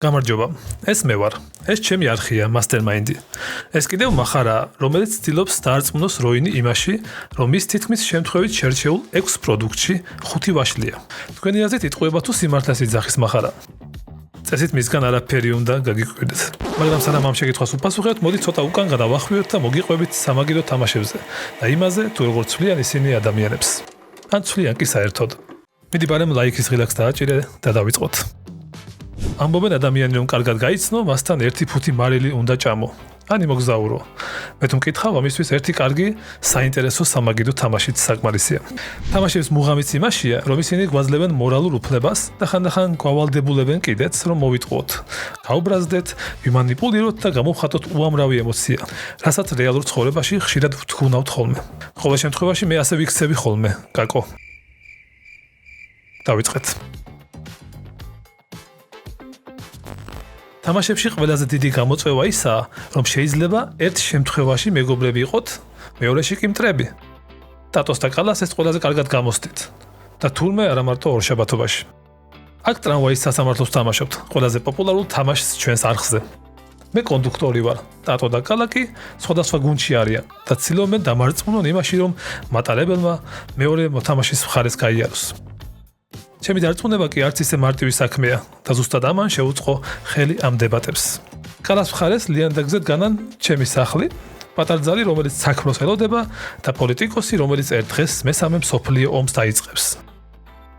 გამარჯობა, ეს მე ვარ. ეს ჩემი არხია Mastermind-ი. ეს კიდევ მახარაა, რომელიც ცდილობს დაარწმუნოს როინი იმაში, რომ მის თითქმის შემთხვევით შერჩეულ 6 პროდუქტში 5 ვაშლია. თქვენი აზრით იტყუება თუ სიმართლეს იძახის მახარა? წესით მისგან არაფერი უნდა გაგიკვირდეთ. მაგრამ სანამ ამ შეკითხვას უპასუხებთ, მოდი ცოტა უკან გადავახვიოთ და მოგიყვებით სამაგიდო თამაშებზე და იმაზე, თუ როგორ ცვლიან ისინი ადამიანებს. ან ცვლიან კი საერთოდ. მიდი ბარემ ლაიქის ღილაკს დააჭირე და დავიწყოთ. ამბობენ ადამიანი რომ კარგად გაიცნო, მასთან ერთი ფუთი მარილი უნდა ჭამო. ან იმოგზაურო. მე თუ მკითხავ, ამისთვის ერთი კარგი საინტერესო სამაგიდო თამაშიც საკმარისია. თამაშების მუღამიც იმაშია, რომ ისინი გვაძლევენ მორალურ უფლებას და ხანდახან გვავალდებულებენ კიდეც, რომ მოვიტყუოთ, გავბრაზდეთ, ვიმანიპულიროთ და გამოვხატოთ უამრავი ემოცია, რასაც რეალურ ცხოვრებაში ხშირად ვთქუნავთ ხოლმე. ყოველ შემთხვევაში მე ასე ვიქცევი ხოლმე, კაკო. დავიწყეთ. თამაშებში ყველაზე დიდი გამოწვევა ისაა, რომ შეიძლება ერთ შემთხვევაში მეგობრები იყოთ, მეორეში კი მტრები. ტატოს და კალას ეს ყველაზე კარგად გამოსდით და თურმე არა მარტო ორშაბათობაში. აქ ტრამვაის სასამართლოს თამაშობთ, ყველაზე პოპულარულ თამაშს ჩვენს არხზე. მე კონდუქტორი ვარ, ტატო და კალა კი სხვადასხვა გუნდში არიან და ცდილობენ დამარწმუნონ იმაში, რომ მატარებელმა მეორე მოთამაშის მხარეს გაიაროს. ჩემი დარწმუნება კი არც ისე მარტივი საქმეა და ზუსტად ამან შეუწყო ხელი ამ დებატებს. კალას მხარეს ლიანდაგზეთ განან ჩემი სახლი, პატარძალი, რომელიც საქმროს ელოდება და პოლიტიკოსი, რომელიც ერთ დღეს მესამე მსოფლიო ომს დაიწყებს.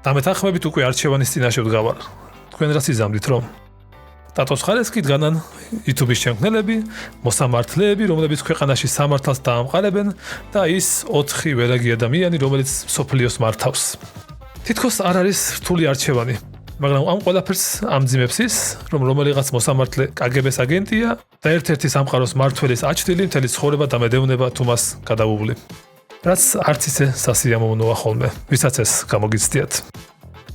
დამეთანხმებით უკვე არჩევანის წინაშე ვდგავარ. თქვენ რას იზამთრით რომ? ტატოს მხარეს კი დგანან YouTube-ის შემქმნელები, მოსამართლეები, რომლებიც ქვეყანაში სამართალს დაამყარებენ და ის 4 ვერაგი ადამიანი, რომელიც მსოფლიოს მართავს. თითქოს არ არის რთული არჩევანი, მაგრამ ამ ყველაფერს ამძიმებს ის, რომ რომელიღაც მოსამართლე KGB-ს აგენტია და ერთ-ერთი სამყაროს მმართველის აჩრდილი მთელი ცხოვრება დამედევნება თუ მას გადაუვლი. რაც არც ისე სასიამოვნოა ხოლმე, ვისაც ეს გამოგიცდიათ.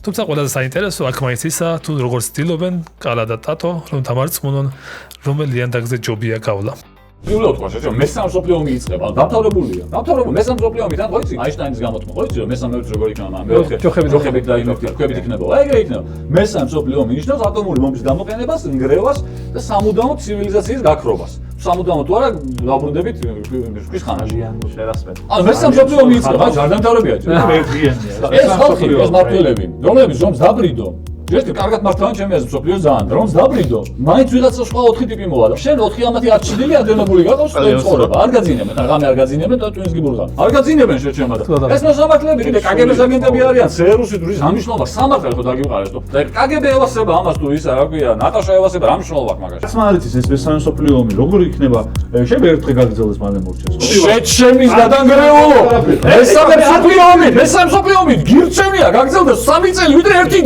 თუმცა ყველაზე საინტერესო აქ მაინც ისაა, თუ როგორ ცდილობენ კალა და ტატო, რომ დამარწმუნონ, რომელ ლიანდაგზე ჯობია გავლა. ვივლოთ ხო შეჭო მესამე მსოფლიო ომი იწყება დამთავრებულია მესამე მსოფლიო ომი თან ხოიცი აინშტაინის გამოთქმა ხოიცი რომ მესამე როგორ იქნება მეოთხე ჯოხებით და იმერთებით იქნება ეგრე იქნება მესამე მსოფლიო ომი ნიშნავს ატომური ბომბის გამოყენებას ნგრევას და სამუდამო ცივილიზაციის გაქრობას სამუდამო თუ არა დაბრუნდებით ქვის ხანაში შერასმეთ ანუ მესამე მსოფლიო ომი იწყება ჯარდამთავრებია ეს ხალხი ეს მმართველები რომლებიც რომს დაბრიდო ჯერ კარგად მართავენ ჩემი აზრით მსოფლიოს ძალიან რომს დაბრიდო მაინც ვიღაცა სხვა 4 ტიპი მოვა და შენ 4 ამათი არ ჩიდილი ადრენებული გaqავს ცხოვრება არ გაძინებენ რამე არ გაძინებენ და twins გიბურღან არ გაძინებენ შეჩემა და ეს მოსამართლეები კიდე KGB-ს აგენტები არიან სერუსი დრის ამიშნობა სამართალი ხო დაგიყარეს და KGB ევასება ამას თუ ისა რა ქვია ნატაშა ევასება რა მნიშვნელობა აქვს მაგაში ეს მარიცის ეს მესამე მსოფლიო ომი როგორ იქნება შეიძლება ერთ დღე გაგრძელდეს მალე მორჩეს შეჩემის გადანგრეულო მესამე მსოფლიო ომი გირჩენია გაგრძელდეს 3 წელი ვიდრე ერთი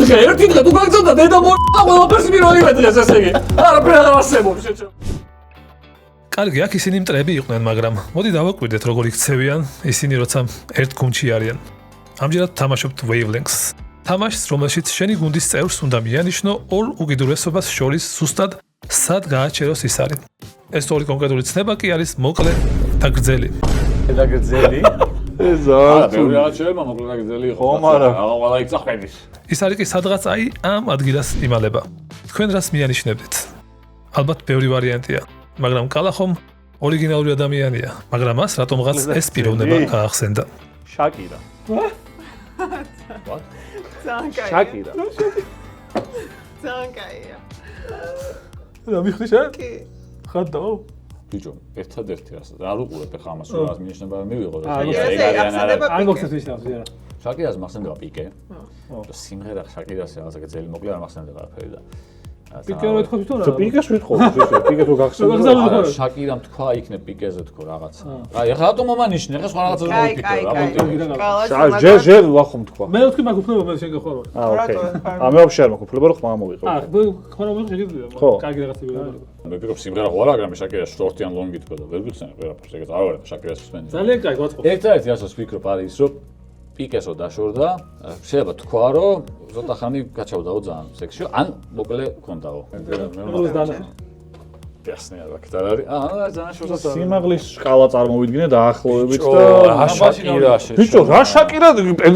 დღე თუ გაგრძელდა დედა მოყვა ყველაფერს პირველივე დღეს ესე იგი არაფერი არ არსებობს შეჩემ კარგი, აქ ისინი მტრები იყვნენ, მაგრამ მოდი დავაკვირდეთ როგორ იქცევიან ისინი როცა ერთ გუნდში არიან. ამჯერად თამაშობთ Wavelengths. თამაშს, რომელშიც შენი გუნდის წევრს უნდა მიანიშნო ორ უკიდურესობას შორის ზუსტად სად გააჩეროს ის არის. ეს ორი კონკრეტული ცნება კი არის მოკლე და გრძელი. და გრძელი? ზაა. ბევრი რაღაც შეიძლება მოკლე და გრძელი იყო. ხომ არა. ყველა იწახების. ის არის კი სადღაც აი ამ ადგილას იმალება. თქვენ რას მიანიშნებდით? ალბათ ბევრი ვარიანტია, მაგრამ კალა ხომ ორიგინალური ადამიანია, მაგრამ მას რატომღაც ეს პიროვნება გაახსენდა. შაკირა. შაკირა. ზანკაია. და მიხდი შენ? კი. ხადდა? ბიჭო, ერთადერთი რა უყურებ ახლა ამას რომ რას მინიშნება მივიღო და არ მოგცეთ ისნავს ზიანა. შაკირას მახსენდება პიკე. და სიმღერა შაკირას რაღაცა გძელი მოკლე არ მახსენდება არაფერი და პიკე რო ეთქო თვითონ რა? პიკეს ვითხოვ, პიკე თუ გახსენდა. შაკირამ თქვა იქნებ პიკეზე თქო რაღაცა. აი ახლა რატომ მომანიშნე? ახლა სხვა რაღაცას მოვიფიქრე, რა პონტი. ჟერ ვახომ თქვა. მე ვთქვი მაგ უფლება მე შენ გახარო. ოკეი. მე ვაფშე არ მაქვს უფლება რომ ხმა მოვიყო. ხო რა მოვიყო შეგიძლია. კარგი რაღაცები ვიყო. მე ვფიქრობ სიმღერა ხო არა, მაგრამ შაკირას შორტი ან ლონგი თქვა და ვერ ვიცი ვერაფერს ეგეც არ ვარ შაკირას მსმენი. ძალიან კარგი ვაწყობ. ერთ-ერთი რასაც ვფიქრობ არის რომ პიკესო დაშორდა, შეიძლება თქვა რომ ზოთა ხანი გაჩავდაო ძალიან სექსში, ან მოკლე ქონდაო. Ясно, так არის. ძალიან შორსა. სიმაღლის სკალა წარმოვიდგინე დაახლოებით და რა შაკირაში. ბიჭო, რა შაკირა?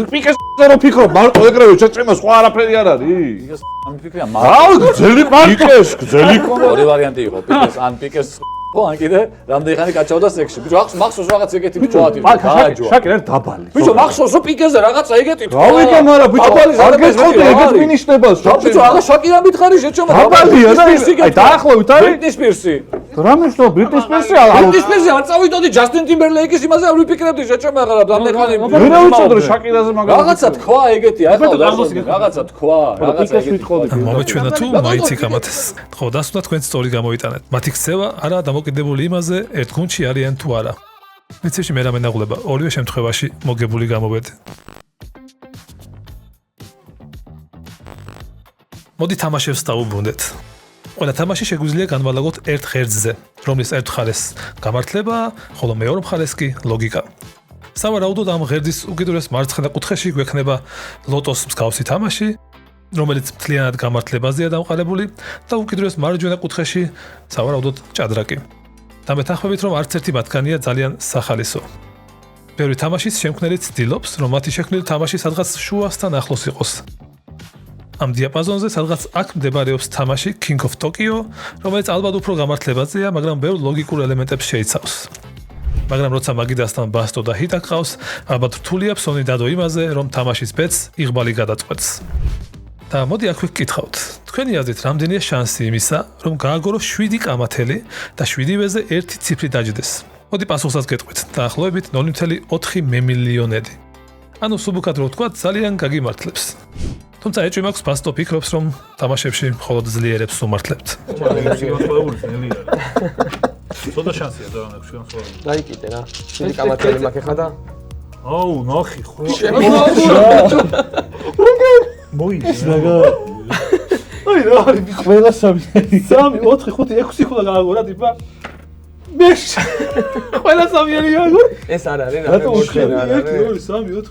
პიკეს რო ფიქრობ მარტო ეგრევე შეჭრიმა სხვა არაფერი არ არის. ამ ფიქრია გძელი პიკეს, გძელი ორი ვარიანტი იყო პიკეს ან პიკეს ხო ან კიდე რამდენი ხანი გაჩავდა სექსში. ბიჭო მახსოვს რაღაც ეგეთი ბიჭო ათი. შაკი რა დაბალი. ბიჭო მახსოვს რომ პიკეზე რაღაცა ეგეთი რა ვიგე მარა ბიჭო არ გეწყობდი ეგეთ მინიშნებას. ბიჭო აღა შაკი რა მითხარი შეჭომა დაბალია და აი დაახლოებით არის ბრიტნი სპირსი. რა მნიშვნელობა ბრიტნი სპირსი ბრიტნი სპირსი არ წავიდოდი ჯასტინ ტიმბერლეიკის იმაზე არ ვიფიქრებდი შეჭომა აღარა რამდენი ხანი ვერა ვიცოდრო შაკირაზე მაგალითად რაღაცა თქვა ეგეთი ახლა რაღაცა თქვა რაღაცა ეგეთი მომეჩვენა თუ მაიცი გამათეს. ხო დასულა თქვენც სწორი გამოიტანეთ. მათი ქცევა არა დამოკიდებული იმაზე ერთ გუნდში არიან თუ არა. მიცეში მე რა მენაღლება ორივე შემთხვევაში მოგებული გამოვედი. მოდი თამაშებს დავუბრუნდეთ. ყველა თამაში შეგვიძლია განვალაგოთ ერთ ღერძზე, რომლის ერთ მხარეს გამართლება, ხოლო მეორე მხარეს კი ლოგიკა. სავარაუდოდ ამ ღერძის უკიდურეს მარცხენა კუთხეში გვექნება ლოტოს მსგავსი თამაში, რომელიც მთლიანად გამართლებაზეა დამყარებული და უკიდურეს მარჯვენა კუთხეში სავარაუდოდ ჭადრაკი. და მეთანხმებით, რომ არც ერთი მათგანია ძალიან სახალისო. ბევრი თამაშის შემქმნელი ცდილობს, რომ მათი შექმნილი თამაში სადღაც შუასთან ახლოს იყოს. ამ დიაპაზონზე სადღაც აქ მდებარეობს თამაში King of Tokyo, რომელიც ალბათ უფრო გამართლებაზეა, მაგრამ ბევრ ლოგიკურ ელემენტებს შეიცავს. მაგრამ როცა მაგიდასთან ბასტო და ჰიტა ყავს, ალბათ რთულია ფსონი დადო იმაზე, რომ თამაშის ბედს იღბალი გადაწყვეტს. და მოდი აქვე გკითხავთ. თქვენი აზრით რამდენია შანსი იმისა, რომ გააგორო 7 კამათელი და 7-ვეზე ერთი ციფრი დაჯდეს? მოდი პასუხსაც გეტყვით. დაახლოებით 0.4 მემილიონედი. ანუ სუბუქად რო ვთქვა, ძალიან გაგიმართლებს. თუმცა ეჭვი მაქვს ბასტო ფიქრობს, რომ თამაშებში მხოლოდ ძლიერებს უმართლებთ. ცოტა შანსია და აქვს განსხვავებული. დაიკიდე რა. 7 კამათელი მაქვს ხა და აუ, ნახი ხო. მოიწნა. აი რა არის ყველა სამი. 3, 4, 5, 6 ხულა გააგორა ტიპა. მე ყველა სამიანი გააგორა. ეს არ არის რა. რატო უშველი? 1, 2, 3, 4.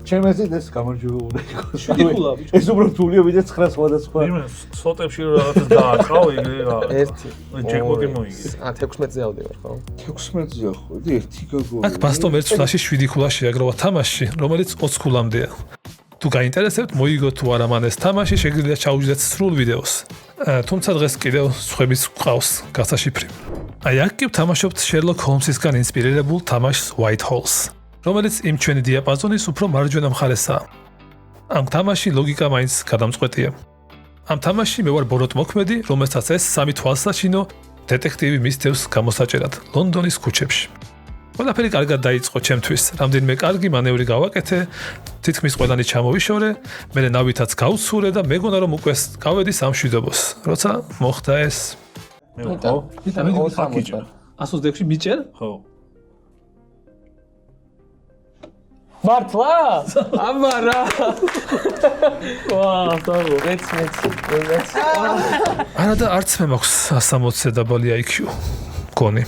ჩემეზე ეს გამარჯვება უნდა იყოს. 7 ხულა ბიჭო. ეს უბრალოდ თულია ვიდრე 9 სხვადასხვა. იმენ სოტებში რომ რაღაცა დააყავ ეგრე რა. 1. ჯეკპოტი მოიგე. 16-ზე ავდივარ ხო? 16-ზე ხო, და ერთი გაგოა. აქ ბასტომ ერთ წლაში 7 ქულა შეაგროვა თამაში, რომელიც 20 ქულამდეა. თუ გაინტერესებთ, მოიგოთ თუ არა მან ეს თამაში, შეგიძლიათ ჩაუჯდეთ სრულ ვიდეოს. თუმცა დღეს კიდევ სხვების ყავს გასაშიფრი. აი აქ კი ვთამაშობთ Sherlock Holmes-ისგან ინსპირირებულ თამაშს White Holes, რომელიც იმ ჩვენი დიაპაზონის უფრო მარჯვენა მხარესაა. ამ თამაში ლოგიკა მაინც გადამწყვეტია. ამ თამაში მე ვარ ბოროტ მოქმედი, რომელსაც ეს სამი თვალსაჩინო დეტექტივი მისდევს გამოსაჭერად ლონდონის ქუჩებში. ყველაფერი კარგად დაიწყო ჩემთვის, რამდენიმე კარგი მანევრი გავაკეთე, თითქმის ყველანი ჩამოვიშორე, მე ნავითაც გავცურე და მეგონა რომ უკვე გავედი სამშვიდობოს. როცა მოხდა ეს, მე ხო? იტა მე გიქიჭა. 126 მიჭერ? ხო. მართლა? აბარა. ვაა, დავო. მეც. არა და არც მე მაქვს 160-ზე დაბალი IQ. გონი.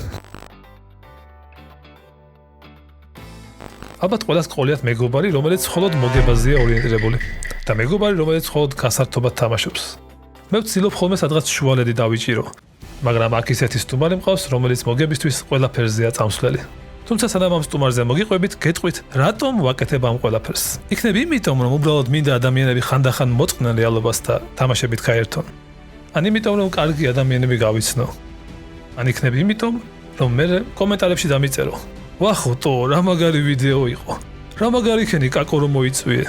ალბათ ყველას ყოლიათ მეგობარი, რომელიც მხოლოდ მოგებაზეა ორიენტირებული და მეგობარი, რომელიც მხოლოდ გასართობად თამაშობს. მე ვცდილობ ხოლმე სადღაც შუალედი დავიჭირო, მაგრამ აქ ისეთი სტუმარი მყავს, რომელიც მოგებისთვის ყველაფერზეა წამსვლელი. თუმცა სანამ ამ სტუმარზე მოგიყვებით, გეტყვით, რატომ ვაკეთებ ამ ყველაფერს. იქნებ იმიტომ, რომ უბრალოდ მინდა ადამიანები ხანდახან მოწყდნენ რეალობას და თამაშებით გაერთონ. ან იმიტომ, რომ კარგი ადამიანები გავიცნო. ან იქნებ იმიტომ, რომ მე კომენტარებში დამიწერო. ვახო, რა მაგარი ვიდეო იყო. რა მაგარი ქენი კაკო რომ მოიწვიე.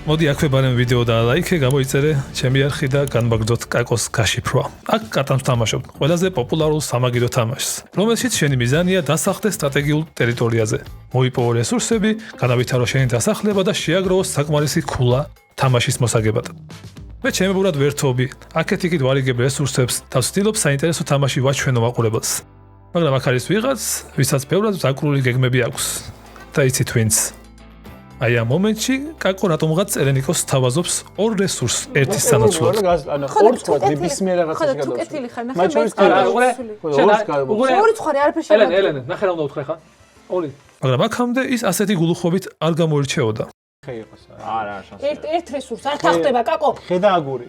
მოდი აქვე ბარემ ვიდეო დაალაიქე, გამოიწერე ჩემი არხი და განმაგდოთ კაკოს გაშიფრვა. აქ კატანს ვთამაშობთ ყველაზე პოპულარულ სამაგიდო თამაშს, რომელშიც შენი მიზანია დასახლდეს სტრატეგიულ ტერიტორიაზე. მოიპოვო რესურსები, განავითარო შენი დასახლება და შეაგროვო საკმარისი ქულა თამაშის მოსაგებად. მე ჩემებურად ვერთობი, აქეთ-იქით ვარიგებ რესურსებს და ვცდილობ საინტერესო თამაში ვაჩვენო მაყურებელს. მაგრამ აქ არის ვიღაც, ვისაც ბევრად ზაკრული გეგმები აქვს. და იცით ვინც? აი ამ მომენტში კაკო რატომღაც ელენიკოს თავაზობს ორ რესურსს ერთის სანაცვლოდ. ორ ცხვარი ნებისმიერ რაღაცაში გადავსვი. ხო, კეთილი ხარ, ნახე. მაჩვენებს უყურე. ორი ცხვარი არაფერი შეგვიძლია. ელენე, ნახე რა უნდა უთხრე ხა? ორი. მაგრამ აქამდე ის ასეთი გულუხობით არ გამოირჩეოდა. ხე იყოს. არა, შანსი. ერთ რესურს არ თახტება კაკო. ხე და აგური.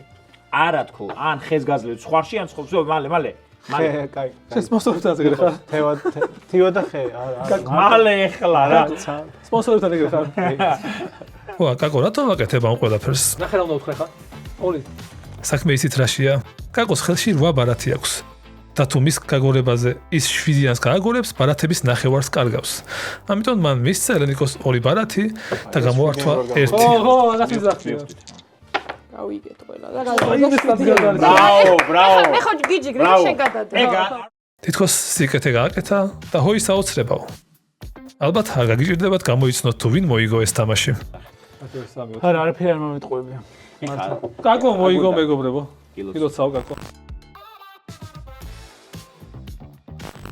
არა თქო, ან ხეს გაძლევ სხვარში, ან სხვა, მალე. ხე, კაი. სპონსორებთან ეგრე ხარ? თივა და ხე. მალე ეხლა რა. სპონსორებთან ეგრე ხარ? ვა, კაკო, რატომ ვაკეთებ ამ ყველაფერს? ნახე რა უნდა უთხრე ხა? ორი. საქმე ისიც რაშია? კაკოს ხელში 8 ბარათი აქვს. და თუ მის გაგორებაზე ის 7-იანს გააგორებს, ბარათების ნახევარს კარგავს. ამიტომ მან მისცა ელენიკოს 2 ბარათი და გამოართვა 1. ოჰო, რაღაც მიზახი. გავიგეთ ყველა და ბრავო, ბრავო. მე ხო გიჯიგრე შენ გადადე. ეგა თითქოს სიკეთე გააკეთა და ჰოი საოცრებაო. ალბათ არ გაგიჭირდებათ გამოიცნოთ თუ ვინ მოიგო ეს თამაში. არა, არაფერი არ მომიტყუებია. კაკო მოიგო მეგობრებო. კილოცაო კაკო.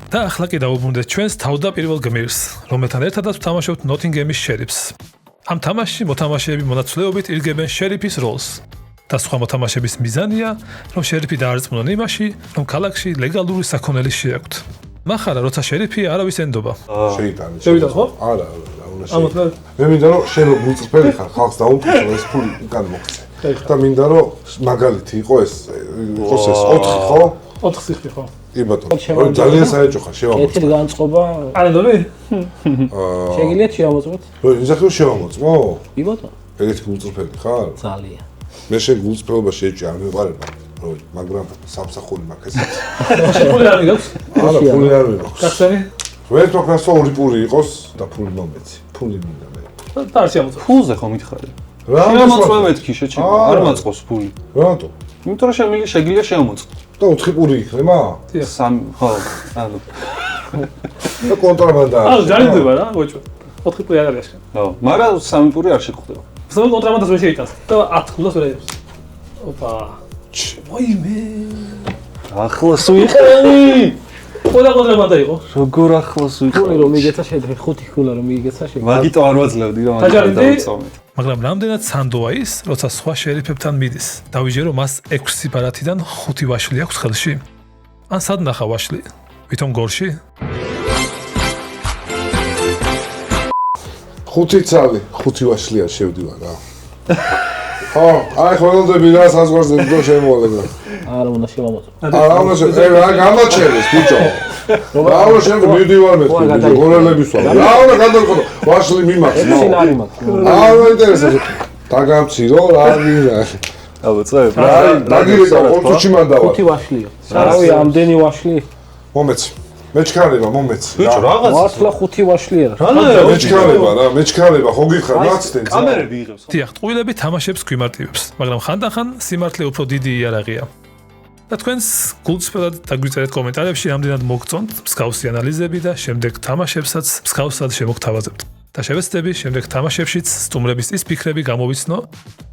და ახლა კი დავუბრუნდეთ ჩვენს თავდაპირველ გმირს, რომელთან ერთადაც ვთამაშობთ ნოთინგემის შერიფს. ამ თამაშში მოთამაშეები მონაცვლეობით ირგებენ შერიფის როლს. და სხვა მოთამაშების მიზანია, რომ შერიფი დაარწმუნონ იმაში, რომ ქალაქში ლეგალური საქონელი შეაქვთ. მახარა, როცა შერიფი არავის ენდობა. შეიტანე. შევიდა ხო? არა, უნდა ამოთ შეიტანე. მე მინდა რომ შენ რო მუწფელი ხარ, ხალხს დაუმტკიცო ეს ფული უკან მოგცე. და მინდა რომ მაგალითი იყო ეს 4 ხო? 4 სიხი ხო? კი ბატონო. ძალიან საერთო ხარ, შევამოწმე. ერთი განწყობა ანედობი? შეგიძლიათ შევამოწმოთ? ისახი შევამოწმო? კი ბატონო. ეგეთი გულწრფელი ხარ? ძალიან. მე შენ გულწრფელობაში შეჭი არ მეყარება. მაგრამ სამსახური მაქვს ეს. ფული არ მიგაქვს? არა, ფული არ მემაქვს. კაცანი? ვერ თქოს რომ 2 პური იყოს და ფული მომეცი. ფული მინდა მე. და არ შემოწმო. ფულზე ხომ ითხარი? რა შემოწმე მეთქი შეჭება, არ მაწყობს ფული. რატო? იმიტომ რომ შეგიძლია შემოწმო. და 4 პური იქნება? 3 ხო, ანუ და კონტრაბანდა. ანუ ჯარიმდება რა, გოჭო. 4 პული არ არის. ხო, მაგრამ 3 პური არ შეგხვდება. სულ კონტრაბანდას ვერ შეიტანს. და 10 ფულს ვერ აიღებს. ოპა. ვაიმე. ახლოს ვიყევი. ყველა კონტრაბანდა იყო. როგორ ახლოს ფული ვიყევი? რომ მიგეცა შეიძლება 5 ფულა რომ მიგეცა შეიძლება. მაგიტო არ ვაძლევდი რომ დაჯარიმდი? დავწოვე. მაგრამ რამდენად სანდოა ის, როცა სხვა შერიფებთან მიდის. დავიჯერო მას 6 ბარათიდან 5 ვაშლი აქვს ხელში. ან სად ნახა ვაშლი? ვითომ გორში? 5 წალი, 5 ვაშლია შევდივარ რა. ხო, აი ხოლმე რა საზღვარზე დრო შემოვალეგა. არ უნდა შევამოწმო. არა, რა გამოჩერეს ბიჭო. რა უნდა შენ მიდივარ მე, გორელების ვარ. რა უნდა გადავყო, ვაშლი მიმაქვს. შენ არ იმაქვს. არა ინტერესებს. დაგამცირო რა გინდა. დავწევ. დაგირეკა კონცუჩი მანდავა. 5 ვაშლია. რავი, ამდენი ვაშლი. მომეცი. მეჩქარება მომეცი. ბიჭო, რაღაც მართლა 5 ვაშლია რა. მეჩქარება რა, მეჩქარება ხო გიხარ მაცდენ. კამერები იღებს. დიახ, ტყუილები თამაშებს გვიმარტივებს, მაგრამ ხანდახან სიმართლე უფრო დიდი იარაღია. და თქვენს გულწრფელად დაგვიწერეთ კომენტარებში, რამდენად მოგწონთ მსგავსი ანალიზები და შემდეგ თამაშებსაც მსგავსად შემოგთავაზებთ. და შევეცდები შემდეგ თამაშებშიც სტუმრების ის ფიქრები გამოვიცნო,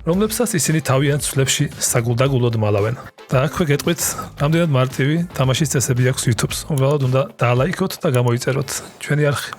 რომლებსაც ისინი თავიანთ ცვლებში საგულდაგულოდ მალავენ. და აქვე გეტყვით, რამდენად მარტივი თამაშის წესები აქვს YouTube-ს. უბრალოდ უნდა დაალაიქოთ და გამოიწეროთ ჩვენი არხი.